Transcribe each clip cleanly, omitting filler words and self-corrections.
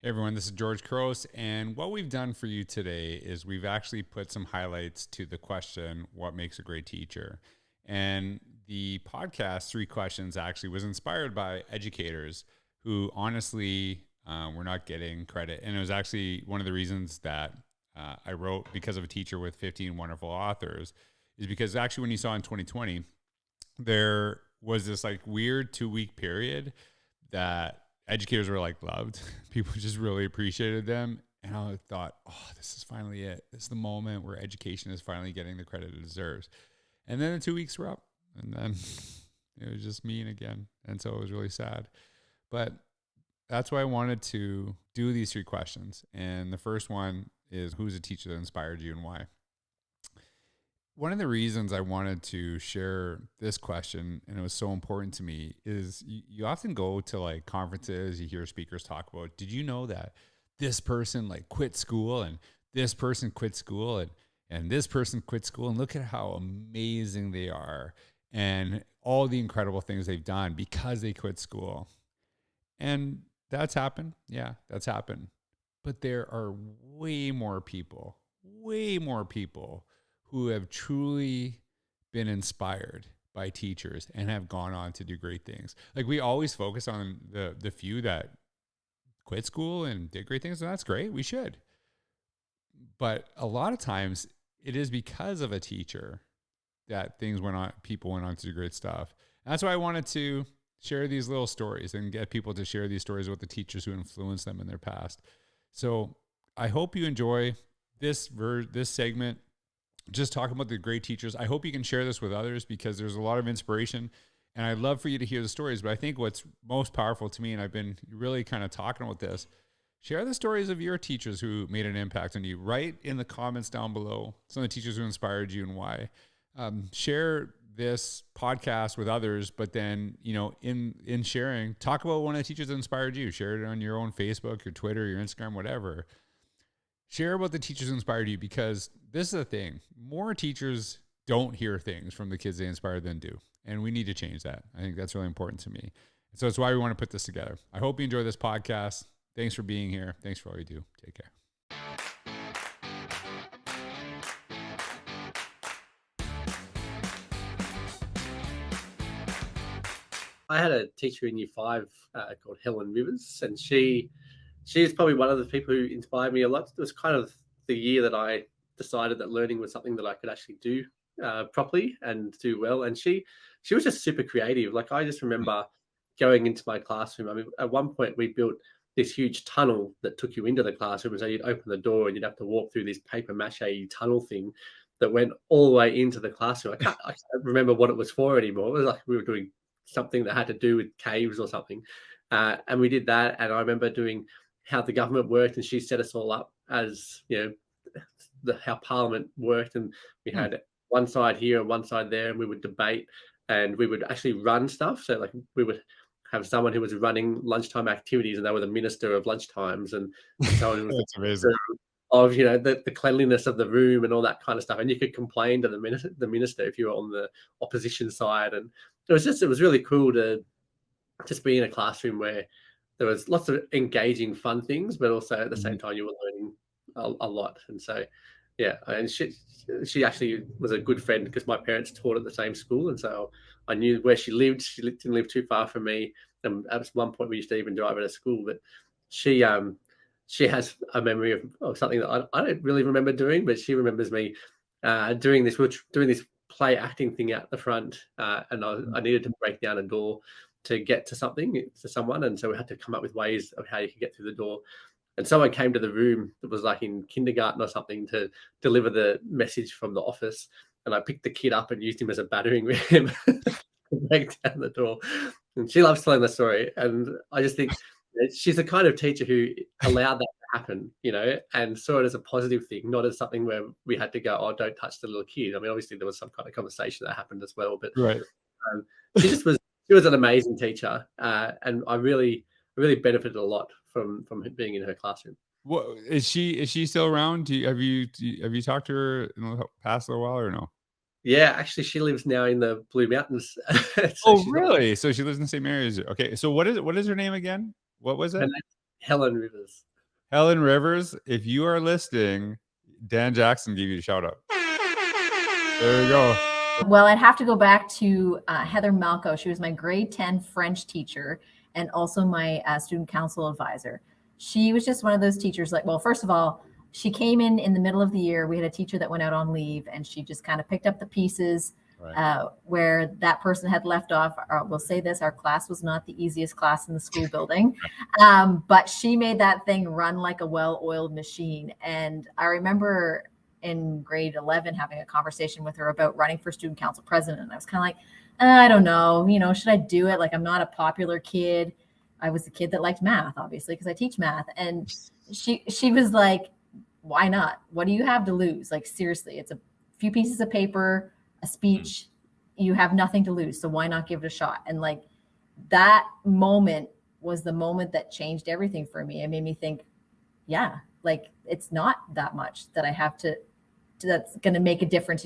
Hey everyone, this is George Couros, and what we've done for you today is we've actually put some highlights to the question, what makes a great teacher? And the podcast, Three Questions, actually was inspired by educators who honestly were not getting credit. And it was actually one of the reasons that I wrote Because of a Teacher with 15 Wonderful Authors, is because actually when you saw in 2020, there was this like weird 2 week period that educators were like loved. People just really appreciated them. And I thought, oh, this is finally it. This is the moment where education is finally getting the credit it deserves. And then the 2 weeks were up. And then it was just mean again. And so it was really sad. But that's why I wanted to do these three questions. And the first one is, who's a teacher that inspired you and why? One of the reasons I wanted to share this question, and it was so important to me, is you often go to like conferences, you hear speakers talk about, did you know that this person like quit school and this person quit school and this person quit school, and look at how amazing they are and all the incredible things they've done because they quit school. And that's happened. Yeah, that's happened. But there are way more people who have truly been inspired by teachers and have gone on to do great things. Like we always focus on the few that quit school and did great things, and that's great. We should. But a lot of times it is because of a teacher that people went on to do great stuff. And that's why I wanted to share these little stories and get people to share these stories with the teachers who influenced them in their past. So I hope you enjoy this segment, just talking about the great teachers. I hope you can share this with others because there's a lot of inspiration, and I'd love for you to hear the stories. But I think what's most powerful to me, and I've been really kind of talking about this, share the stories of your teachers who made an impact on you. Write in the comments down below some of the teachers who inspired you and why. Share this podcast with others, but then, in sharing, talk about one of the teachers that inspired you. Share it on your own Facebook, your Twitter, your Instagram, whatever. Share about the teachers who inspired you, because this is the thing. More teachers don't hear things from the kids they inspire than do. And we need to change that. I think that's really important to me. So it's why we want to put this together. I hope you enjoy this podcast. Thanks for being here. Thanks for all you do. Take care. I had a teacher in year 5 called Helen Rivers, and she is probably one of the people who inspired me a lot. It was kind of the year that I decided that learning was something that I could actually do properly and do well. And she was just super creative. Like, I just remember going into my classroom. I mean, at one point we built this huge tunnel that took you into the classroom. So you'd open the door and you'd have to walk through this paper mache tunnel thing that went all the way into the classroom. I can't remember what it was for anymore. It was like we were doing something that had to do with caves or something. And we did that. And I remember doing how the government worked, and she set us all up as, how Parliament worked. And we had one side here and one side there, and we would debate, and we would actually run stuff. So like we would have someone who was running lunchtime activities, and they were the minister of lunchtimes, and someone who was That's amazing. of the cleanliness of the room and all that kind of stuff. And you could complain to the minister if you were on the opposition side. And it was really cool to just be in a classroom where there was lots of engaging, fun things, but also at the same time you were learning a lot. And so, yeah, and she actually was a good friend because my parents taught at the same school, and so I knew where she lived. She didn't live too far from me, and at one point we used to even drive her to school. But she has a memory of something that I don't really remember doing, but she remembers me doing this. We're doing this play acting thing out the front, and I needed to break down a door to get to someone, and so we had to come up with ways of how you could get through the door. And someone came to the room that was like in kindergarten or something to deliver the message from the office, and I picked the kid up and used him as a battering ram to break down the door. And she loves telling the story, and I just think she's the kind of teacher who allowed that to happen, and saw it as a positive thing, not as something where we had to go, oh, don't touch the little kid. I mean, obviously there was some kind of conversation that happened as well, but Right. she was an amazing teacher, and I really benefited a lot from being in her classroom. What is she still around? Have you talked to her in the past little while or no? Yeah, actually, she lives now in the Blue Mountains. So Oh, she's not. really? So she lives in the same area as you. Okay. So what is her name again? What was Her it? name's Helen Rivers. Helen Rivers, if you are listening, Dan Jackson gave you a shout out. There you go. Well, I'd have to go back to Heather Malco. She was my grade 10 French teacher and also my student council advisor. She was just one of those teachers like, well, first of all, she came in the middle of the year. We had a teacher that went out on leave, and she just kind of picked up the pieces where that person had left off. We'll say this, our class was not the easiest class in the school building, but she made that thing run like a well-oiled machine. And I remember in grade 11 having a conversation with her about running for student council president. And I was kind of like, I don't know, should I do it? Like, I'm not a popular kid. I was the kid that liked math, obviously, because I teach math. And she was like, why not? What do you have to lose? Like, seriously, it's a few pieces of paper, a speech. You have nothing to lose. So why not give it a shot? And like, that moment was the moment that changed everything for me. It made me think, yeah, like, it's not that much that I have to that's going to make a difference.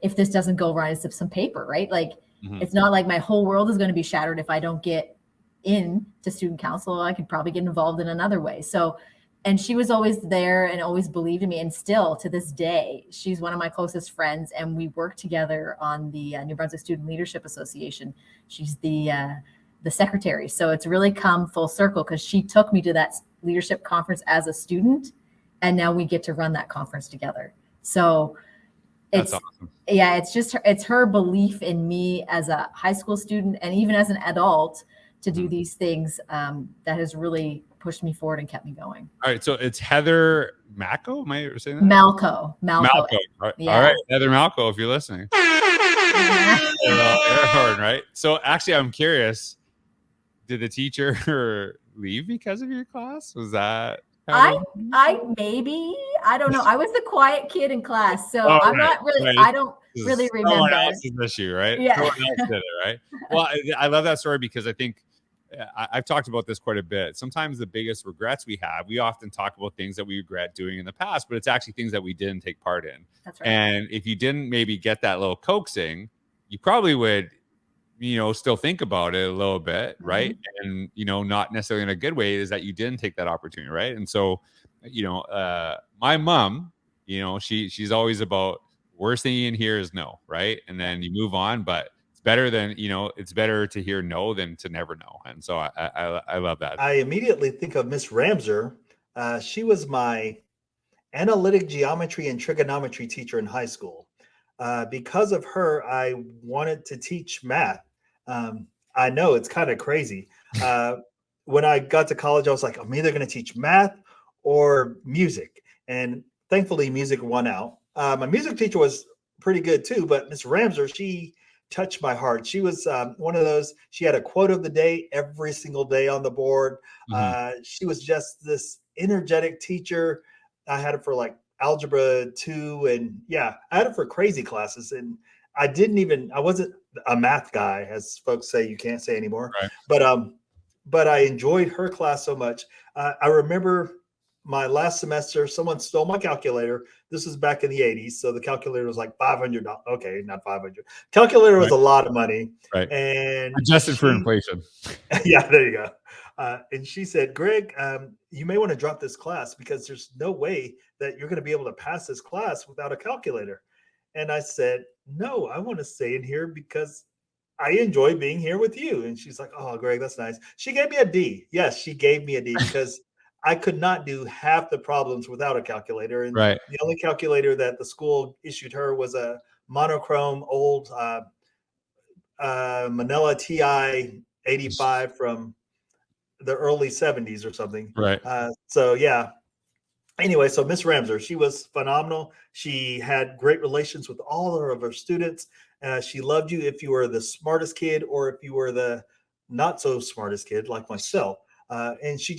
If this doesn't go right, it's some paper, right? Like, it's not like my whole world is going to be shattered if I don't get in to student council. I could probably get involved in another way. So, and she was always there and always believed in me. And still to this day, she's one of my closest friends. And we work together on the New Brunswick Student Leadership Association. She's the secretary. So it's really come full circle because she took me to that leadership conference as a student. And now we get to run that conference together. So it's awesome. Yeah, it's her belief in me as a high school student and even as an adult to do these things that has really pushed me forward and kept me going. All right, so it's Heather Malco. Am I saying that? Malco. All right. Yeah. All right, Heather Malco, if you're listening. Air horn, right? So actually, I'm curious. Did the teacher leave because of your class? Was that? I don't know. I was the quiet kid in class, so I'm not really. Right. I don't really remember. Someone else's issue, right? Yeah. Someone else did it, right? Well, I love that story because I think I've talked about this quite a bit. Sometimes the biggest regrets we have, we often talk about things that we regret doing in the past, but it's actually things that we didn't take part in. That's right. And if you didn't maybe get that little coaxing, you probably would, still think about it a little bit, right? And, not necessarily in a good way is that you didn't take that opportunity, right? And so, my mom, she's always about worst thing you can hear is no, right? And then you move on, but it's better than, it's better to hear no than to never know. And so I love that. I immediately think of Miss Ramser. She was my analytic geometry and trigonometry teacher in high school. Because of her, I wanted to teach math. I know it's kind of crazy. When I got to college, I was like, I'm either going to teach math or music. And thankfully, music won out. My music teacher was pretty good too, but Miss Ramser, she touched my heart. She was one of those, she had a quote of the day every single day on the board. She was just this energetic teacher. I had her for like algebra 2 and I had it for crazy classes. And I wasn't a math guy, as folks say you can't say anymore. Right. But I enjoyed her class so much. I remember my last semester, someone stole my calculator. This was back in the 80s. So the calculator was like $500. Okay, not 500. Calculator was a lot of money. Right. And adjusted for inflation. Yeah, there you go. And she said, Greg, you may want to drop this class because there's no way that you're going to be able to pass this class without a calculator. And I said, no, I want to stay in here because I enjoy being here with you. And she's like, oh, Greg, that's nice. She gave me a D. Yes, she gave me a D because I could not do half the problems without a calculator. And the only calculator that the school issued her was a monochrome old Manila TI 85 from the early 70s or something. Right. Anyway, so Miss Ramser, she was phenomenal. She had great relations with all of her students. She loved you if you were the smartest kid or if you were the not so smartest kid like myself. And she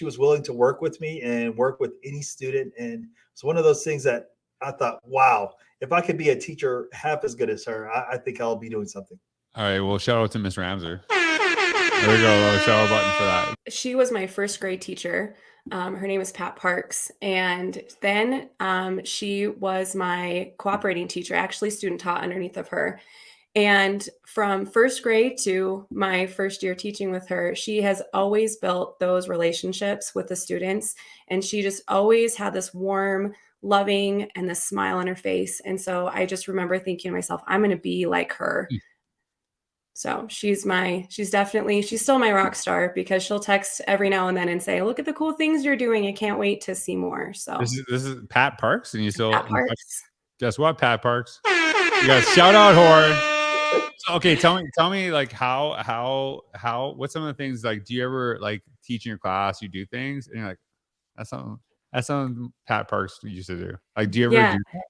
was willing to work with me and work with any student. And it's one of those things that I thought, wow, if I could be a teacher half as good as her, I think I'll be doing something. All right. Well, shout out to Miss Ramser. There we go. Shout out button for that. She was my first grade teacher. Her name is Pat Parks. And then she was my cooperating teacher, actually student taught underneath of her. And from first grade to my first year teaching with her, she has always built those relationships with the students. And she just always had this warm, loving, and this smile on her face. And so I just remember thinking to myself, I'm going to be like her. So she's still my rock star, because she'll text every now and then and say, look at the cool things you're doing. I can't wait to see more. So this is Pat Parks, and you still, Pat Parks. guess what, Pat Parks? You guys shout out Horn. So, okay, tell me like how what's some of the things, like, do you ever like teach in your class, you do things and you're like, that's something Pat Parks used to do. Like, do you ever do that?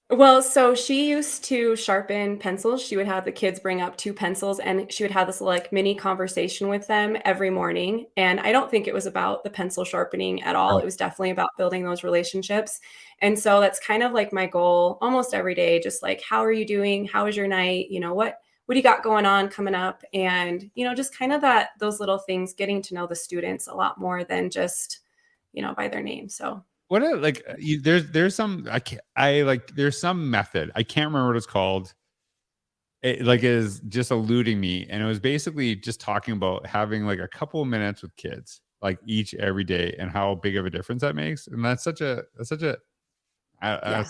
Well, so she used to sharpen pencils. She would have the kids bring up 2 pencils, and she would have this like mini conversation with them every morning. And I don't think it was about the pencil sharpening at all. Right. It was definitely about building those relationships. And so that's kind of like my goal almost every day, just like, how are you doing? How was your night? You know, what do you got going on coming up? And, you know, just kind of those little things, getting to know the students a lot more than just, you know, by their name. So What a, like there's some there's some method, I can't remember what it's called. It like is just eluding me, and it was basically just talking about having like a couple of minutes with kids, like each every day, and how big of a difference that makes. And that's such a I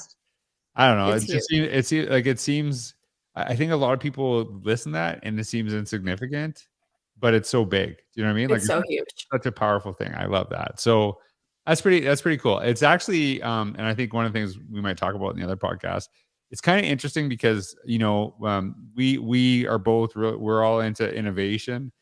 don't know. It seems I think a lot of people listen to that and it seems insignificant, but it's so big. Do you know what I mean? Like, it's so huge. Such a powerful thing. I love that. So that's pretty cool. It's actually, and I think one of the things we might talk about in the other podcast, it's kind of interesting because, you know, we are both, we're all into innovation,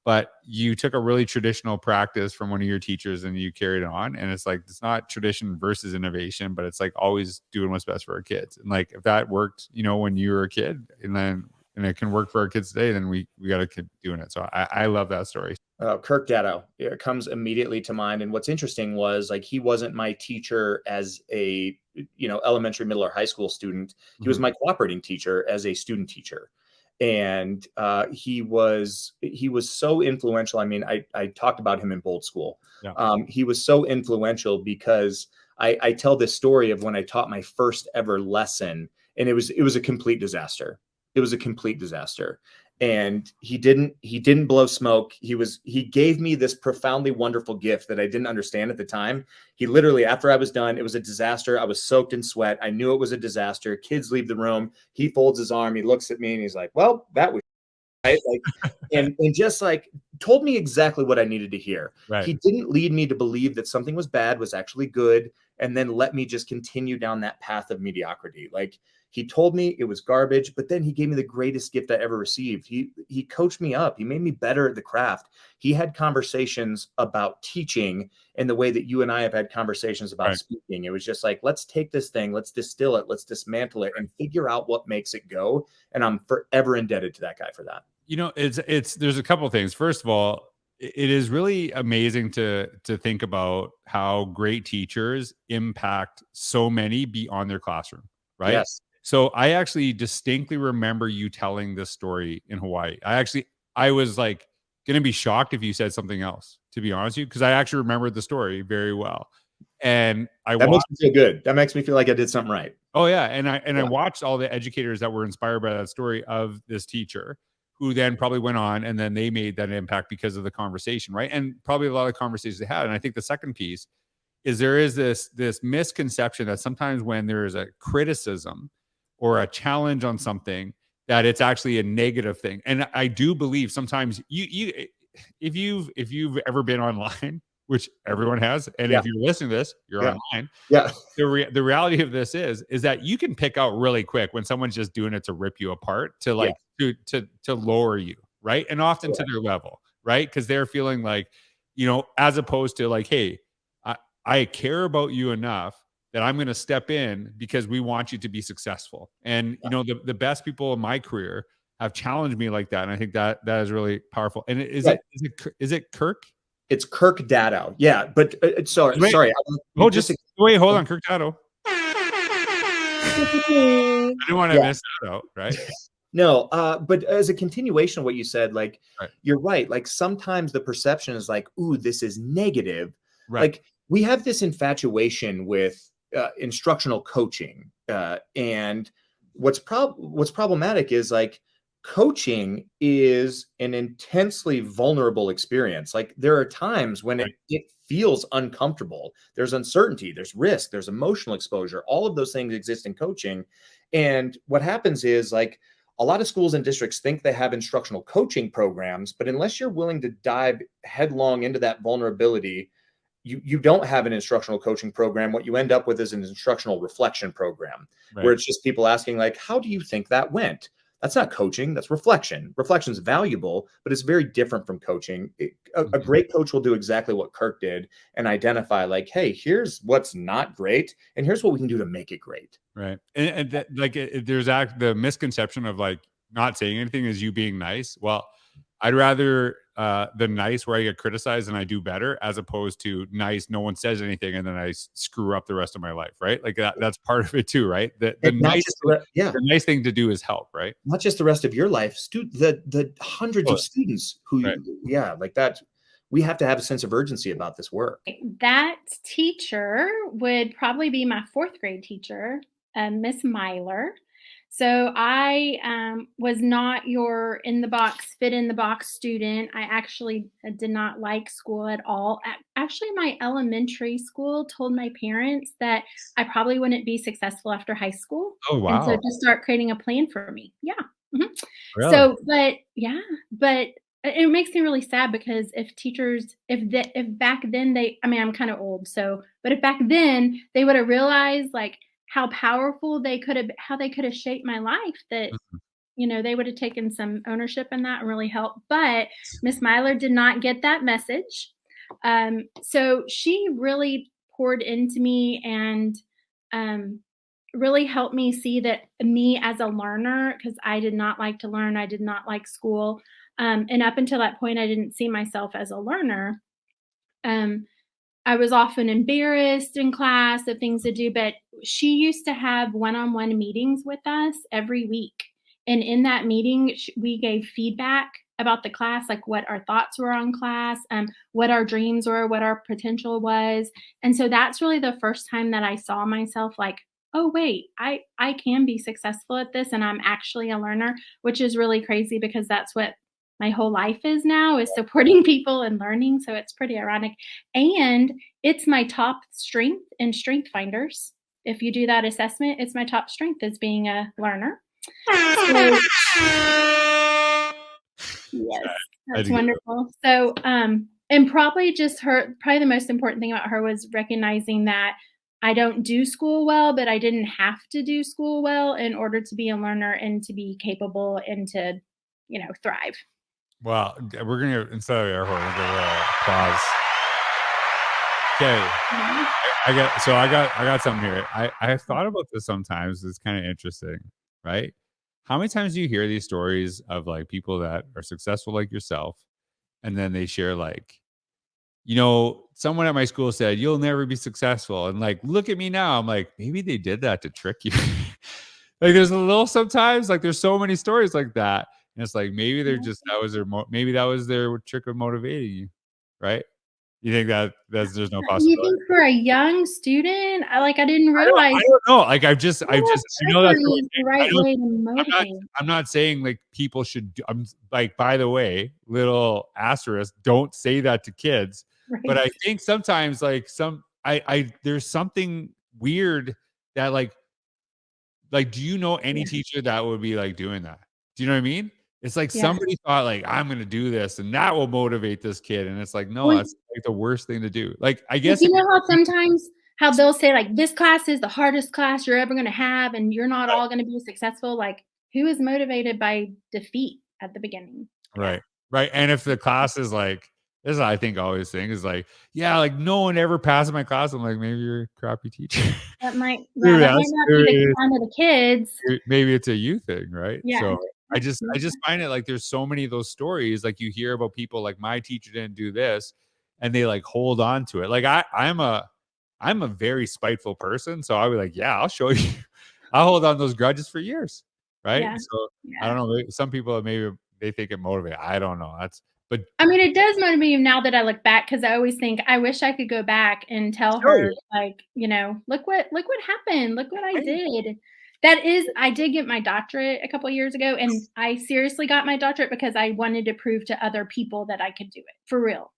but you took a really traditional practice from one of your teachers and you carried it on. And it's like, it's not tradition versus innovation, but it's like always doing what's best for our kids. And like, if that worked, you know, when you were a kid, and it can work for our kids today, then we got to keep doing it. So I love that story. Kirk Datto, it comes immediately to mind. And what's interesting was, like, he wasn't my teacher as a, you know, elementary, middle, or high school student. He was my cooperating teacher as a student teacher. And he was so influential. I mean, I talked about him in Bold School. Yeah. He was so influential because I tell this story of when I taught my first ever lesson, and it was a complete disaster. It was a complete disaster. And he didn't blow smoke. He gave me this profoundly wonderful gift that I didn't understand at the time. He literally, after I was done, it was a disaster. I was soaked in sweat. I knew it was a disaster. Kids leave the room. He folds his arm. He looks at me and he's like, well, that was right. Like, and just like told me exactly what I needed to hear. Right. He didn't lead me to believe that something was bad was actually good, and then let me just continue down that path of mediocrity. Like, he told me it was garbage, but then he gave me the greatest gift I ever received. He coached me up. He made me better at the craft. He had conversations about teaching in the way that you and I have had conversations about speaking. It was just like, let's take this thing, let's distill it, let's dismantle it, and figure out what makes it go. And I'm forever indebted to that guy for that. You know, there's a couple of things. First of all, it is really amazing to think about how great teachers impact so many beyond their classroom, right? Yes. So I actually distinctly remember you telling this story in Hawaii. I was like going to be shocked if you said something else, to be honest with you, because I actually remembered the story very well. And that makes me feel good. That makes me feel like I did something right. Oh yeah. I watched all the educators that were inspired by that story of this teacher, who then probably went on and then they made that impact because of the conversation, right? And probably a lot of conversations they had. And I think the second piece is there is this misconception that sometimes when there is a criticism or a challenge on something, that it's actually a negative thing. And I do believe sometimes if you've ever been online, which everyone has, and if you're listening to this, you're online. Yeah. The reality of this is that you can pick out really quick when someone's just doing it to rip you apart, to like to lower you, right? And often to their level, right? Because they're feeling like, you know, as opposed to like, hey, I care about you enough that I'm going to step in because we want you to be successful. And, you know, the best people in my career have challenged me like that. And I think that is really powerful. And is it Kirk? It's Kirk Datto. Yeah. But sorry. Wait, hold on. Kirk Datto. I didn't want to miss that out. Right. No, but as a continuation of what you said, like, you're right. Like, sometimes the perception is like, ooh, this is negative. Right. Like, we have this infatuation with instructional coaching. And what's problematic is, like, coaching is an intensely vulnerable experience. Like there are times when it feels uncomfortable. There's uncertainty, there's risk, there's emotional exposure. All of those things exist in coaching. And what happens is like a lot of schools and districts think they have instructional coaching programs, but unless you're willing to dive headlong into that vulnerability, you don't have an instructional coaching program. What you end up with is an instructional reflection program, where it's just people asking like, how do you think that went? That's not coaching, that's reflection. Reflection is valuable, but it's very different from coaching. A great coach will do exactly what Kirk did and identify like, hey, here's what's not great, and here's what we can do to make it great. Right. And that, like, there's the misconception of like not saying anything is you being nice. Well, I'd rather the nice where I get criticized and I do better, as opposed to nice, no one says anything and then I screw up the rest of my life, right? Like that's part of it too, right? The nice thing to do is help, right? Not just the rest of your life, the hundreds of students who, like that. We have to have a sense of urgency about this work. That teacher would probably be my 4th grade teacher, Miss Miller. So I was not your fit in the box student. I actually did not like school at all. Actually, my elementary school told my parents that I probably wouldn't be successful after high school. Oh, wow. And so to start creating a plan for me. Yeah. Mm-hmm. Really? So, but it makes me really sad because if back then I'm kind of old. So, but if back then they would have realized like how powerful how they could have shaped my life, that, they would have taken some ownership in that and really helped. But Miss Myler did not get that message. So she really poured into me and really helped me see that me as a learner, because I did not like to learn. I did not like school. And up until that point, I didn't see myself as a learner. I was often embarrassed in class of things to do, but she used to have one-on-one meetings with us every week. And in that meeting, we gave feedback about the class, like what our thoughts were on class, what our dreams were, what our potential was. And so that's really the first time that I saw myself like, oh, wait, I can be successful at this and I'm actually a learner, which is really crazy because that's what my whole life is now, is supporting people and learning. So it's pretty ironic. And it's my top strength in Strength Finders. If you do that assessment, it's my top strength as being a learner. So, yes, that's wonderful. So, and probably the most important thing about her was recognizing that I don't do school well, but I didn't have to do school well in order to be a learner and to be capable and to, thrive. Well, we're gonna, instead of air horn, we're gonna applause. Okay, I got something here. I thought about this sometimes. It's kind of interesting, right? How many times do you hear these stories of like people that are successful like yourself, and then they share like, someone at my school said you'll never be successful, and like, look at me now. I'm like, maybe they did that to trick you. Like, there's a little sometimes, like, there's so many stories like that. And it's like, maybe they're just, maybe that was their trick of motivating you, right? You think there's no possibility? You think for a young student, I didn't realize. I don't know. Like, I know that's the right way to motivate. I'm not saying like people should. I'm like, by the way, little asterisk, don't say that to kids. Right. But I think sometimes like there's something weird that like, do you know any teacher that would be like doing that? Do you know what I mean? It's like somebody thought like, I'm going to do this and that will motivate this kid. And it's like, no, that's like the worst thing to do. Like, I guess. You know how sometimes how they'll say like, this class is the hardest class you're ever going to have and you're not all going to be successful. Like, who is motivated by defeat at the beginning? Right. Right. And if the class is like, this is, I think, always thing is like, like no one ever passes my class. I'm like, maybe you're a crappy teacher. That might not be the kind of the kids. Maybe it's a you thing, right? Yeah. So I just find it like there's so many of those stories. Like you hear about people like, my teacher didn't do this, and they like hold on to it. Like I'm a very spiteful person, so I would like, I'll show you. I'll hold on to those grudges for years, right? Yeah. So I don't know. Some people maybe they think it motivates. I don't know. But I mean, it does motivate me now that I look back, because I always think I wish I could go back and tell her, like, look what happened, look what I did. I did get my doctorate a couple of years ago, and I seriously got my doctorate because I wanted to prove to other people that I could do it for real.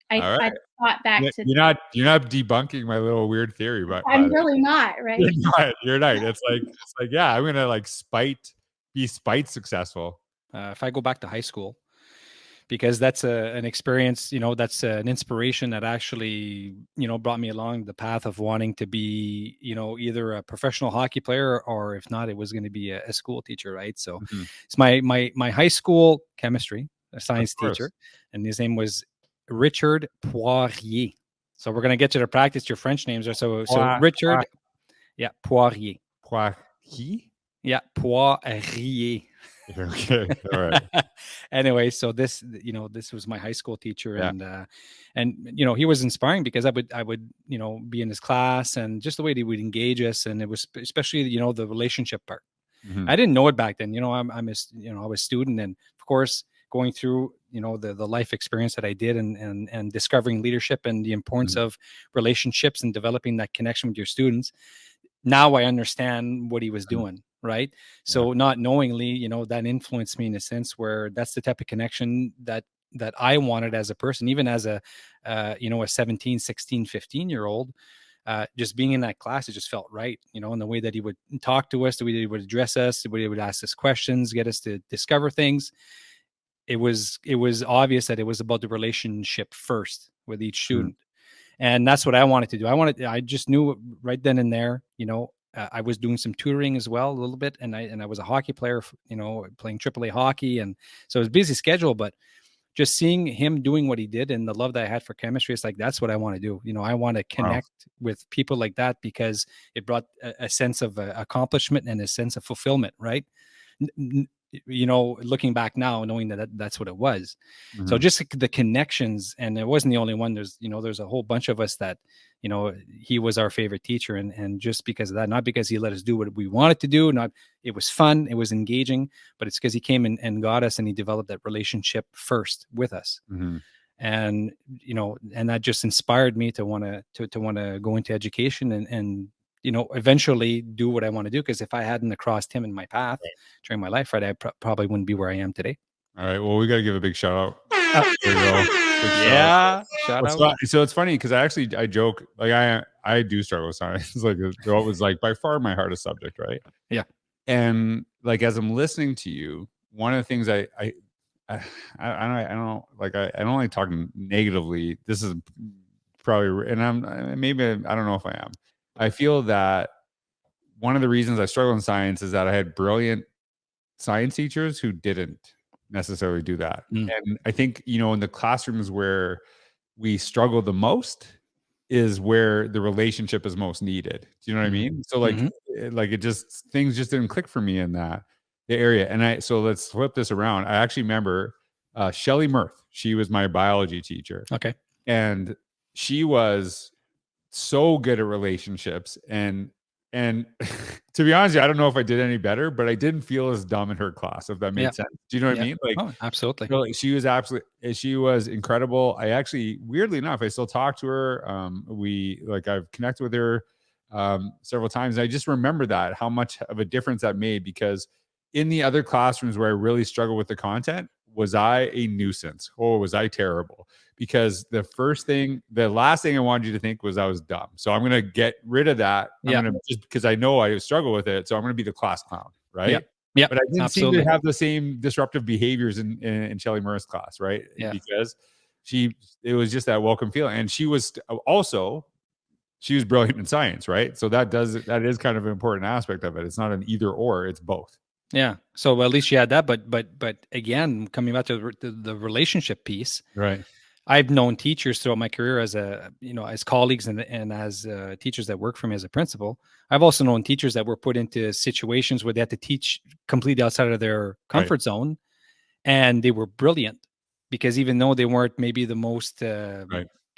All right. I thought back to You're not debunking my little weird theory, but I'm really not, right? You're not. It's like yeah, I'm gonna like be successful. If I go back to high school, because that's an experience, that's an inspiration that actually, brought me along the path of wanting to be, either a professional hockey player, or if not, it was going to be a school teacher, right? So it's my high school chemistry, a science teacher, and his name was Richard Poirier. So we're going to get you to practice your French names. So Richard, Poirier. Poirier? Yeah, Poirier. Okay. All right. Anyway, so this was my high school teacher, and he was inspiring because I would be in his class, and just the way he would engage us, and it was especially the relationship part. I didn't know it back then. I was a student, and of course going through the life experience that I did, and discovering leadership and the importance of relationships and developing that connection with your students. Now I understand what he was doing. Right. So not knowingly, that influenced me in a sense where that's the type of connection that I wanted as a person, even as a 17, 16, 15-year-old, just being in that class, it just felt right, in the way that he would talk to us, the way that he would address us, the way he would ask us questions, get us to discover things. It was obvious that it was about the relationship first with each student. And that's what I wanted to do. I just knew right then and there, I was doing some tutoring as well, a little bit. And I was a hockey player, playing AAA hockey. And so it was a busy schedule, but just seeing him doing what he did and the love that I had for chemistry, it's like, that's what I want to do. I want to connect with people like that because it brought a sense of accomplishment and a sense of fulfillment. Right. Looking back now, knowing that's what it was. So just the connections, and it wasn't the only one. There's a whole bunch of us that, he was our favorite teacher, and just because of that, not because he let us do what we wanted to do, it was fun, it was engaging, but it's because he came and got us, and he developed that relationship first with us. And, and that just inspired me to want to go into education and eventually do what I want to do. Because if I hadn't crossed him in my path during my life, right, I probably wouldn't be where I am today. All right. Well, we got to give a big shout out. There you go. Shout out. So it's funny because I joke, like I do struggle with science. It's like it was like by far my hardest subject, right? Yeah. And like as I'm listening to you, one of the things I don't like talking negatively. This is probably, and I don't know if I am. I feel that one of the reasons I struggle in science is that I had brilliant science teachers who didn't necessarily do that. And I think, in the classrooms where we struggle the most is where the relationship is most needed. Do you know what I mean? So things just didn't click for me in the area. And so let's flip this around. I actually remember Shelley Mirth. She was my biology teacher. Okay. And she was so good at relationships, and to be honest, I don't know if I did any better, but I didn't feel as dumb in her class, if that made sense. Do you know what I mean? Like, absolutely. Really, she was incredible. I actually, weirdly enough, I still talk to her. I've connected with her several times. And I just remember how much of a difference that made, because in the other classrooms where I really struggled with the content, was I a nuisance or was I terrible? Because the last thing I wanted you to think was I was dumb. So I'm going to get rid of that. Just because I know I struggle with it. So I'm going to be the class clown. Right. Yeah. But I didn't seem to have the same disruptive behaviors in Shelley Mirth's class. Right. Yeah. Because it was just that welcome feeling. And she was brilliant in science. Right. So that is kind of an important aspect of it. It's not an either or, it's both. Yeah. So at least you had that, but again, coming back to the relationship piece, right? I've known teachers throughout my career as colleagues and as teachers that work for me as a principal. I've also known teachers that were put into situations where they had to teach completely outside of their comfort zone, and they were brilliant because even though they weren't maybe the most, they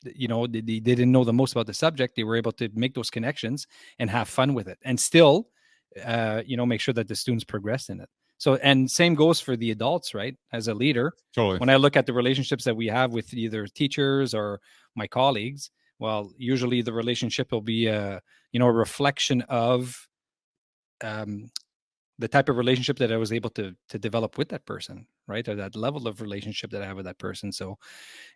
didn't know the most about the subject, they were able to make those connections and have fun with it, and still, make sure that the students progressed in it. So, and same goes for the adults, right? As a leader, totally. When I look at the relationships that we have with either teachers or my colleagues, well, usually the relationship will be a reflection of the type of relationship that I was able to develop with that person, right? Or that level of relationship that I have with that person. So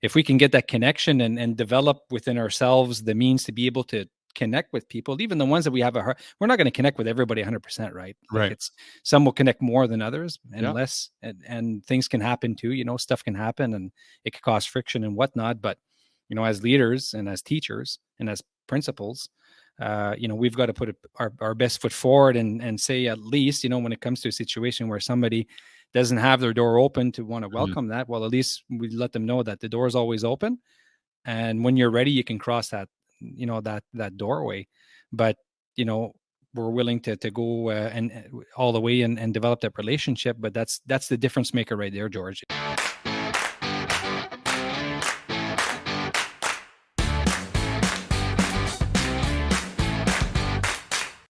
if we can get that connection and develop within ourselves the means to be able to connect with people, even the ones that we have we're not going to connect with everybody 100%, right? Like it's some will connect more than others and less, and things can happen too, stuff can happen and it could cause friction and whatnot. But, as leaders and as teachers and as principals, we've got to put our best foot forward and say, at least, when it comes to a situation where somebody doesn't have their door open to want to welcome that, well, at least we let them know that the door is always open. And when you're ready, you can cross that, that doorway. But, we're willing to go and all the way and develop that relationship. But that's the difference maker right there, George.